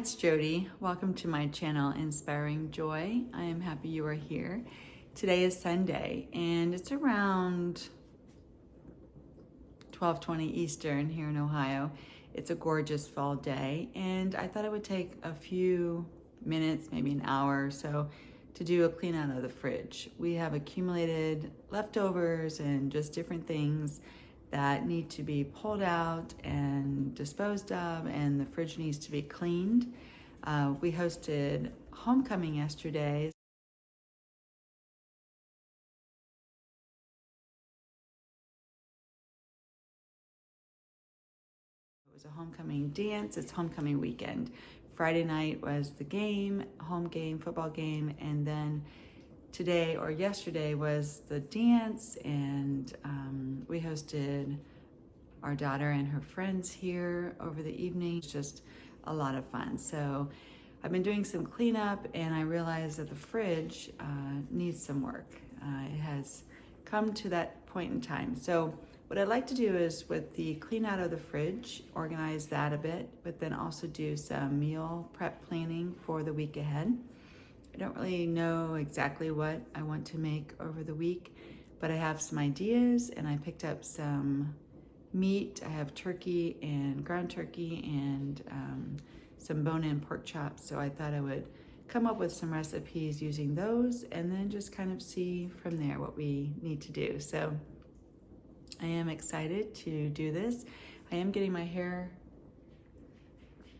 it's Jodi. Welcome to my channel, Inspiring Joy. I am happy you are here. Today is Sunday, and it's around 12:20 Eastern here in Ohio. It's a gorgeous fall day, and I thought it would take a few minutes, maybe an hour or so, to do a clean out of the fridge. We have accumulated leftovers and just different things that need to be pulled out and disposed of, and the fridge needs to be cleaned. We hosted homecoming yesterday. It was a homecoming dance. It's homecoming weekend. Friday night was the game, home game, football game, and then today or yesterday was the dance, and we hosted our daughter and her friends here over the evening. It's just a lot of fun. So I've been doing some cleanup, and I realized that the fridge needs some work. It has come to that point in time. So what I'd like to do is, with the clean out of the fridge, organize that a bit, but then also do some meal prep planning for the week ahead. I don't really know exactly what I want to make over the week, but I have some ideas, and I picked up some meat. I have turkey and ground turkey and some bone-in pork chops, so I thought I would come up with some recipes using those and then just kind of see from there what we need to do. So I am excited to do this. I am getting my hair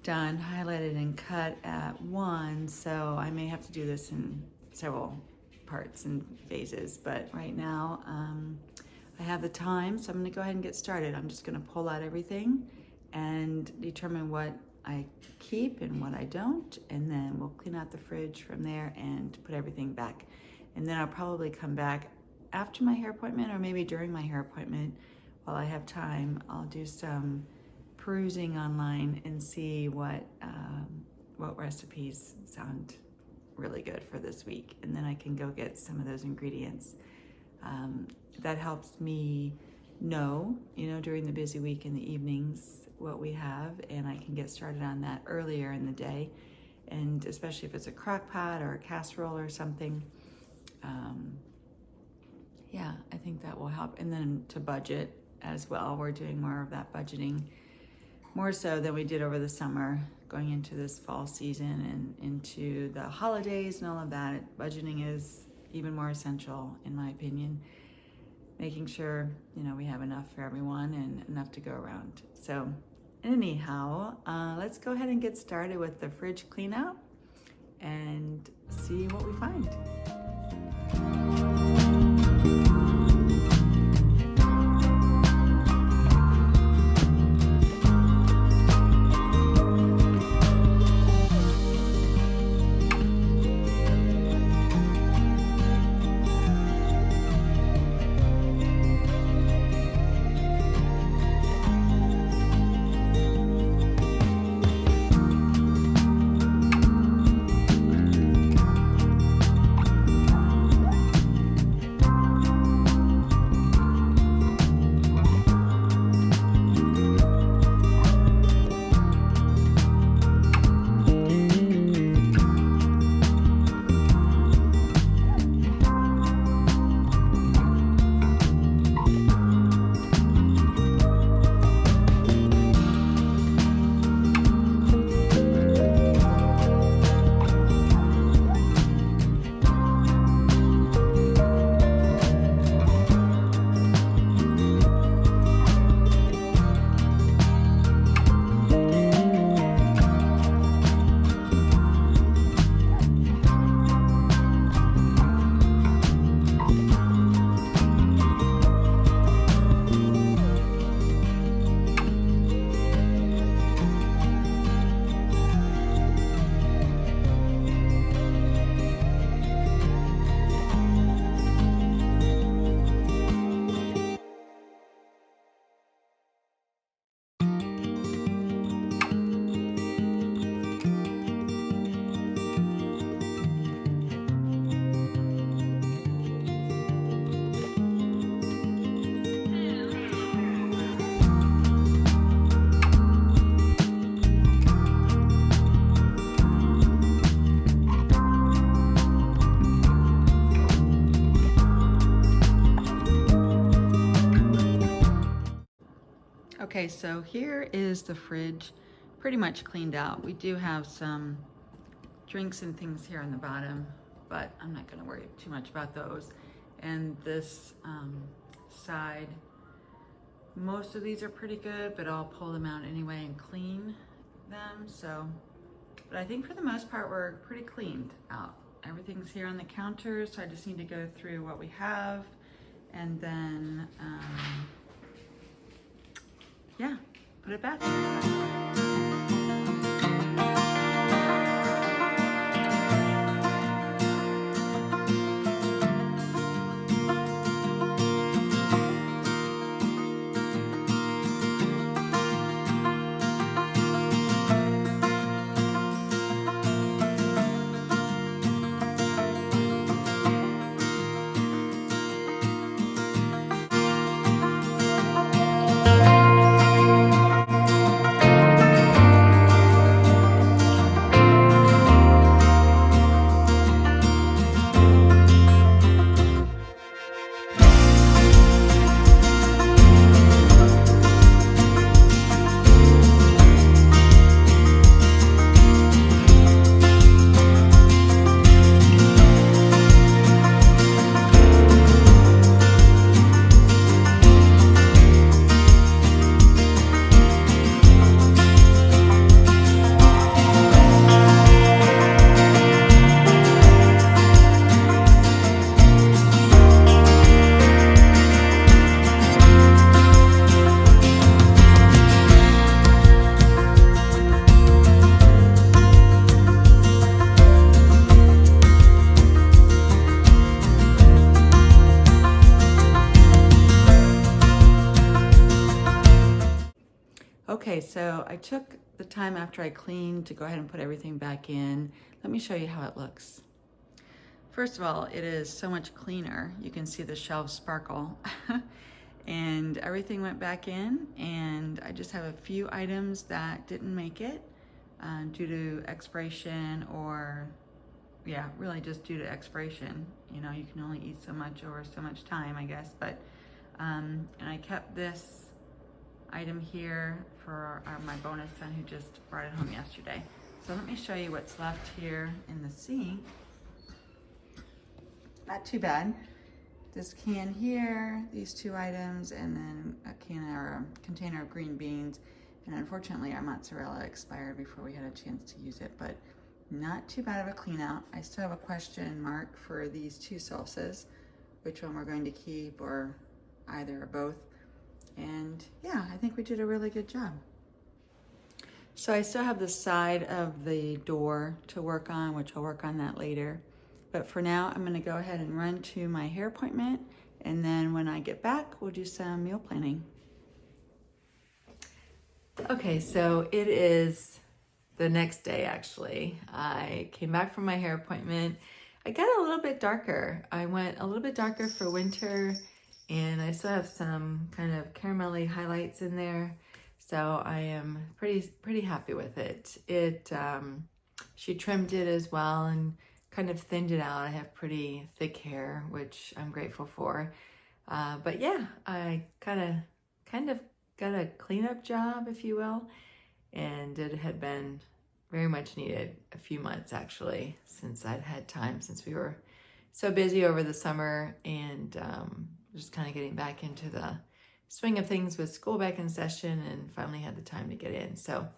done, highlighted and cut at 1, so I may have to do this in several parts and phases, but right now I have the time, so I'm going to go ahead and get started. I'm just going to pull out everything and determine what I keep and what I don't, and then we'll clean out the fridge from there and put everything back. And then I'll probably come back after my hair appointment, or maybe during my hair appointment while I have time. I'll do some perusing online and see what recipes sound really good for this week, and then I can go get some of those ingredients. That helps me know, during the busy week in the evenings what we have, and I can get started on that earlier in the day, and especially if it's a crock pot or a casserole or something. Yeah, I think that will help. And then to budget as well. We're doing more of that budgeting, more so than we did over the summer, going into this fall season and into the holidays and all of that. Budgeting is even more essential, in my opinion. Making sure, we have enough for everyone and enough to go around. So anyhow, let's go ahead and get started with the fridge clean out and see what we find. Okay, so here is the fridge pretty much cleaned out. We do have some drinks and things here on the bottom, but I'm not gonna worry too much about those. And this side, most of these are pretty good, but I'll pull them out anyway and clean them. So, but I think for the most part, we're pretty cleaned out. Everything's here on the counter, so I just need to go through what we have and then, yeah, put it back. Okay, so I took the time after I cleaned to go ahead and put everything back in. Let me show you how it looks. First of all, it is so much cleaner. You can see the shelves sparkle. And everything went back in, and I just have a few items that didn't make it due to expiration, or yeah, really just due to expiration. You know, you can only eat so much over so much time, I guess. But and I kept this item here for my bonus son who just brought it home yesterday. So let me show you what's left here in the sink. Not too bad. This can here, these two items, and then a can or a container of green beans. And unfortunately our mozzarella expired before we had a chance to use it, but not too bad of a clean out. I still have a question mark for these two salsas, which one we're going to keep, or either or both. And yeah, I think we did a really good job. So I still have the side of the door to work on, which I'll work on that later. But for now, I'm gonna go ahead and run to my hair appointment. And then when I get back, we'll do some meal planning. Okay, so it is the next day actually. I came back from my hair appointment. I got a little bit darker. I went a little bit darker for winter, and I still have some kind of caramelly highlights in there. So I am pretty happy with it. She trimmed it as well and kind of thinned it out. I have pretty thick hair, which I'm grateful for. But yeah, I kind of got a cleanup job, if you will. And it had been very much needed a few months actually, since I'd had time, since we were so busy over the summer, and just kind of getting back into the swing of things with school back in session, and finally had the time to get in. So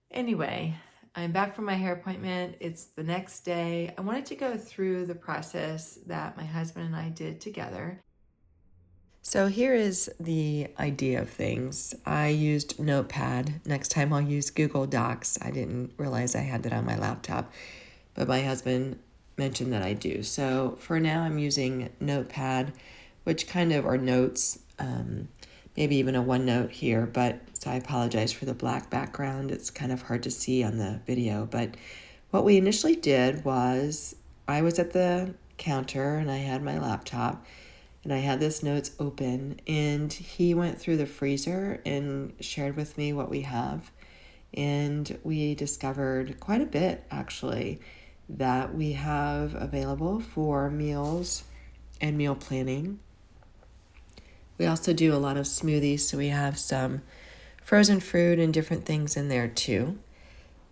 anyway, I'm back from my hair appointment. It's the next day. I wanted to go through the process that my husband and I did together. So here is the idea of things. I used Notepad. Next time I'll use Google Docs. I didn't realize I had that on my laptop, but my husband mentioned that I do. So for now I'm using Notepad, which kind of are notes, maybe even a OneNote here, but so I apologize for the black background. It's kind of hard to see on the video, but what we initially did was I was at the counter and I had my laptop and I had this notes open, and he went through the freezer and shared with me what we have. And we discovered quite a bit actually that we have available for meals and meal planning. We also do a lot of smoothies, so we have some frozen fruit and different things in there too.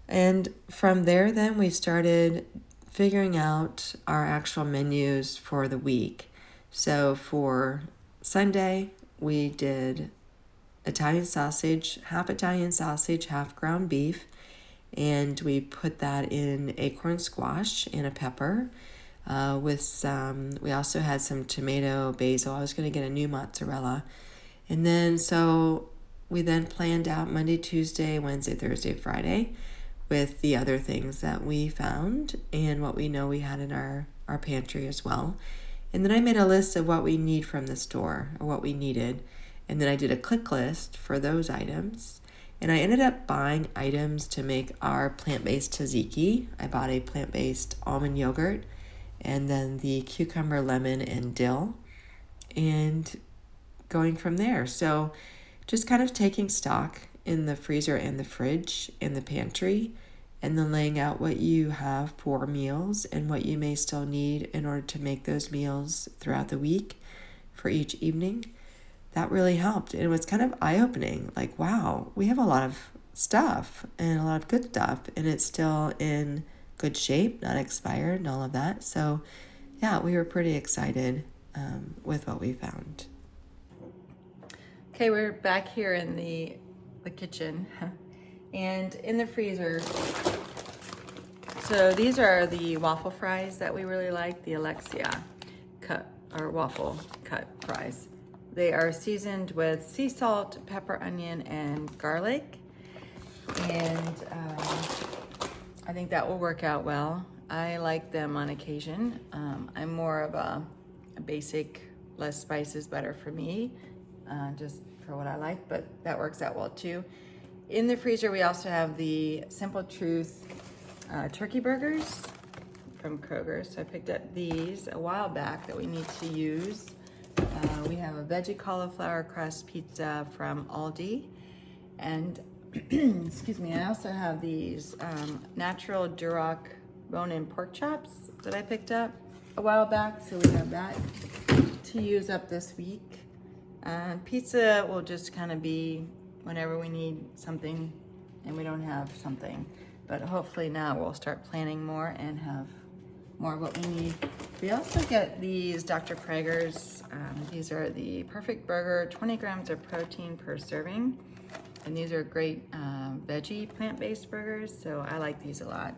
And from there, then we started figuring out our actual menus for the week. So for Sunday, we did Italian sausage, half ground beef, and we put that in acorn squash and a pepper with some, we also had some tomato, basil. I was going to get a new mozzarella. And then so we then planned out Monday, Tuesday, Wednesday, Thursday, Friday with the other things that we found and what we know we had in our pantry as well. And then I made a list of what we need from the store, or what we needed. And then I did a click list for those items. And I ended up buying items to make our plant-based tzatziki. I bought a plant-based almond yogurt and then the cucumber, lemon, and dill. And going from there. So just kind of taking stock in the freezer and the fridge and the pantry, and then laying out what you have for meals and what you may still need in order to make those meals throughout the week for each evening. That really helped. And it was kind of eye-opening. Like, wow, we have a lot of stuff and a lot of good stuff, and it's still in good shape, not expired and all of that. So yeah, we were pretty excited with what we found. Okay, we're back here in the kitchen and in the freezer. So these are the waffle fries that we really like, the Alexia cut or waffle cut fries. They are seasoned with sea salt, pepper, onion, and garlic. And I think that will work out well. I like them on occasion. I'm more of a basic, less spices, better for me, just for what I like, but that works out well too. In the freezer, we also have the Simple Truth turkey burgers from Kroger. So I picked up these a while back that we need to use. We have a veggie cauliflower crust pizza from Aldi. And excuse me, I also have these natural Duroc bone-in pork chops that I picked up a while back. So we have that to use up this week. Pizza will just kind of be whenever we need something and we don't have something. But hopefully now we'll start planning more and have more of what we need. We also get these Dr. Prager's. These are the perfect burger, 20 grams of protein per serving. And these are great veggie plant-based burgers. So I like these a lot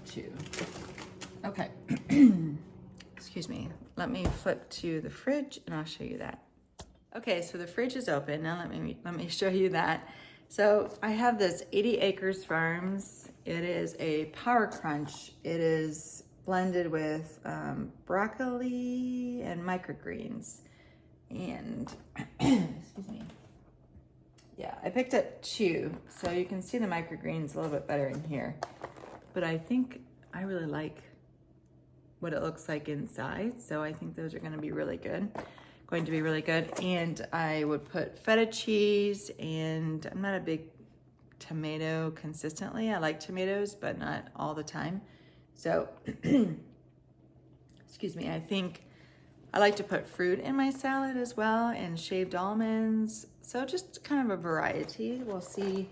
too. Okay, excuse me. Let me flip to the fridge and I'll show you that. Okay, so the fridge is open. Now let me show you that. So I have this 80 Acres Farms. It is a Power Crunch. It is blended with broccoli and microgreens. And excuse me. Yeah, I picked up 2, so you can see the microgreens a little bit better in here. But I think I really like what it looks like inside, so I think those are going to be really good. And I would put feta cheese, and I'm not a big tomato consistently. I like tomatoes, but not all the time. So, excuse me, I think I like to put fruit in my salad as well, and shaved almonds. So just kind of a variety. We'll see.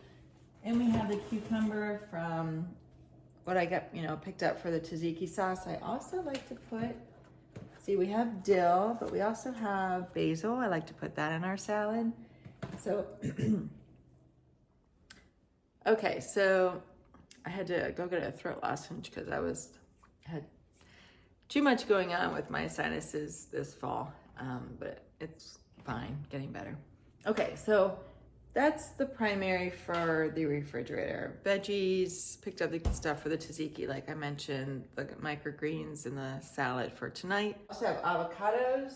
And we have the cucumber from what I got, picked up for the tzatziki sauce. I also like to put, see, we have dill, but we also have basil. I like to put that in our salad. So, okay, so I had to go get a throat lozenge because had too much going on with my sinuses this fall, but it's fine, getting better. Okay, so that's the primary for the refrigerator. Veggies, picked up the stuff for the tzatziki, like I mentioned, the microgreens and the salad for tonight. Also have avocados.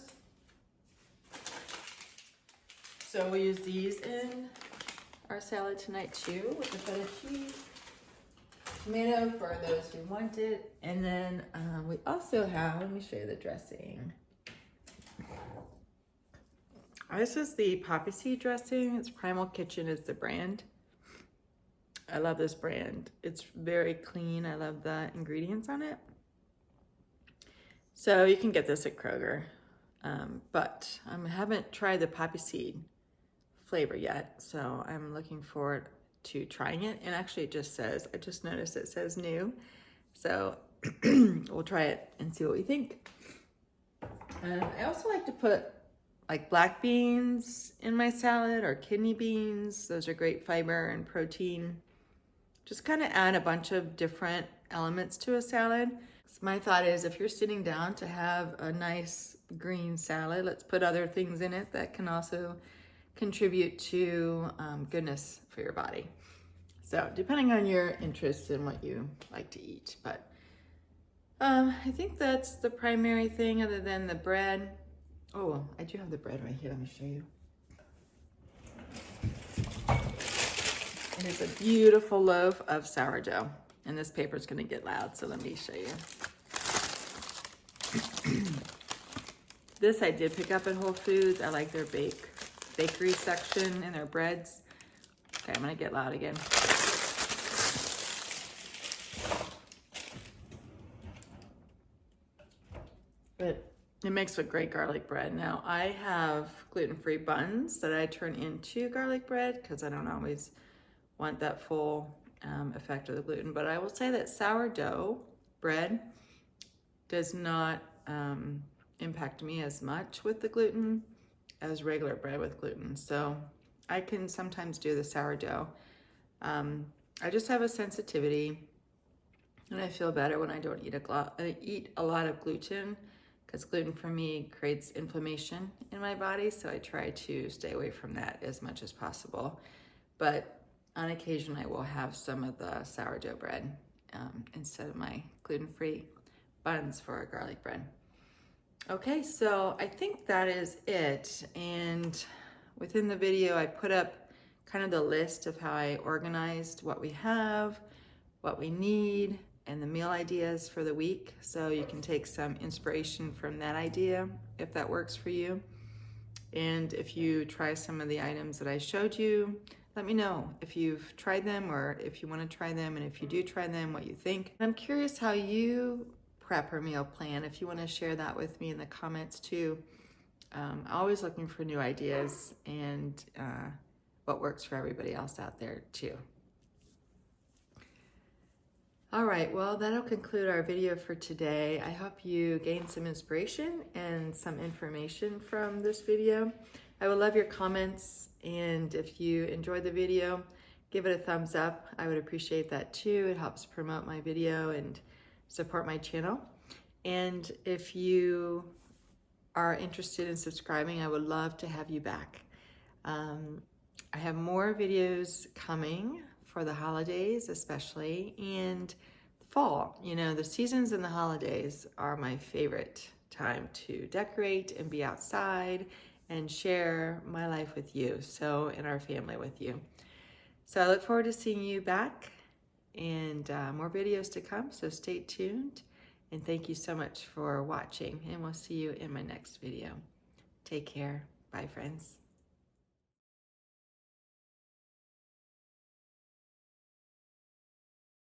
So we use these in our salad tonight too, with the feta cheese. Tomato for those who want it. And then we also have, let me show you the dressing. This is the poppy seed dressing. It's Primal Kitchen is the brand. I love this brand. It's very clean. I love the ingredients on it. So you can get this at Kroger. But I haven't tried the poppy seed flavor yet, so I'm looking forward to trying it. And actually it just says, I just noticed it says new. So we'll try it and see what we think. I also like to put like black beans in my salad or kidney beans. Those are great fiber and protein. Just kind of add a bunch of different elements to a salad. So my thought is if you're sitting down to have a nice green salad, let's put other things in it that can also contribute to goodness for your body. So depending on your interests and what you like to eat, but I think that's the primary thing other than the bread. Oh, I do have the bread right here. Let me show you. It is a beautiful loaf of sourdough. And this paper is going to get loud, so let me show you. This I did pick up at Whole Foods. I like their bakery section and their breads. Okay, I'm going to get loud again. But it makes a great garlic bread. Now, I have gluten-free buns that I turn into garlic bread because I don't always want that full effect of the gluten. But I will say that sourdough bread does not impact me as much with the gluten as regular bread with gluten. So I can sometimes do the sourdough. I just have a sensitivity, and I feel better when I don't eat a lot of gluten, because gluten for me creates inflammation in my body, so I try to stay away from that as much as possible. But on occasion, I will have some of the sourdough bread instead of my gluten-free buns for a garlic bread. Okay, so I think that is it. And within the video, I put up kind of the list of how I organized what we have, what we need, and the meal ideas for the week. So you can take some inspiration from that idea if that works for you. And if you try some of the items that I showed you, let me know if you've tried them or if you want to try them, and if you do try them, what you think. I'm curious how you prep or meal plan, if you want to share that with me in the comments too. Always looking for new ideas and what works for everybody else out there too. All right, well, that'll conclude our video for today. I hope you gained some inspiration and some information from this video. I would love your comments, and if you enjoyed the video, give it a thumbs up. I would appreciate that too. It helps promote my video and support my channel. And if you are interested in subscribing, I would love to have you back. I have more videos coming for the holidays especially, and fall. You know, the seasons and the holidays are my favorite time to decorate and be outside and share my life with you, so, and our family with you. So I look forward to seeing you back, and more videos to come, so stay tuned. And thank you so much for watching, and we'll see you in my next video. Take care. Bye, friends.